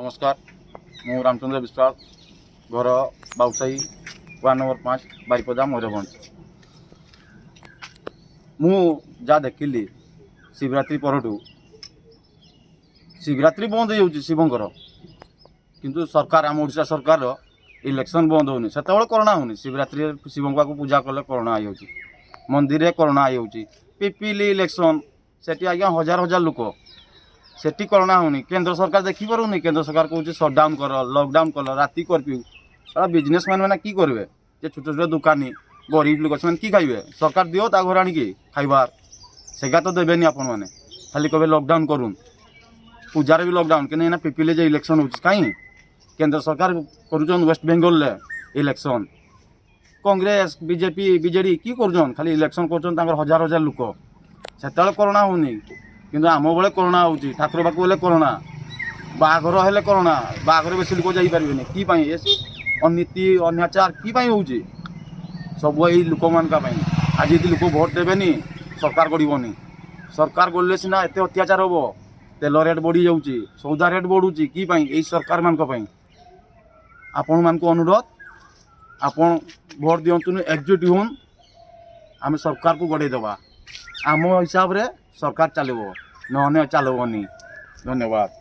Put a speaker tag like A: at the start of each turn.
A: नमस्कार मु रामचंद्र विश्वास घर बाउसाई वार्ड नंबर 5 बारिपदा मयूरभंज। मु जा देखिली शिवरात्रि परठू शिवरात्रि बंद हो शिवंकर किंतु सरकार आम ओडिशा सरकार इलेक्शन बंद होनी से कोरोना होनी शिवरात्रि शिवंका को पूजा कले कोरोना आई मंदिर में कोरोना आई पिपिली इलेक्शन से आज्ञा हजार हजार लोक सेठी कोरोना होनी केंद्र सरकार देखी पारुनी केंद्र सरकार कौन सटडाउन कर लॉकडाउन कल राति कर्फ्यू बिजनेसमैन मैंने की करेंगे जे छोट छोट दुकानी गरीब लोक से कि खाइबे सरकार दियो ता घर आणिकी खाइबार सेगा तो देवेनि आपण मैंने खाली कहे लॉकडाउन करूँ पूजार भी लॉकडाउन कि पिपिले जे इलेक्शन हो कहीं केंद्र सरकार कर West Bengal election Congress BJP BJD की कर खाली इलेक्शन कर हजार हजार लोक से कोरोना होनी किंतु आम बेले कोरोना हो ठाकुर पाक गले कोरोना बाघर हेले कोरोना बाघर बेस लोक जापारे कि अनीति अनाचार कि हो सब यही लोक मान आज यदि लोक भोट देवेनि सरकार गढ़नी सरकार गढ़ले सीना एत अत्याचार हम तेल रेट बढ़ी जाऊँगी सौदा रेट बढ़ुची कि यही सरकार मान आपण मान अनुरोध आपण भोट दिंतु एकजुट हूँ आम सरकार को गड़ेदबा आम हिसाब रे सरकार चलो न चलबनी। धन्यवाद।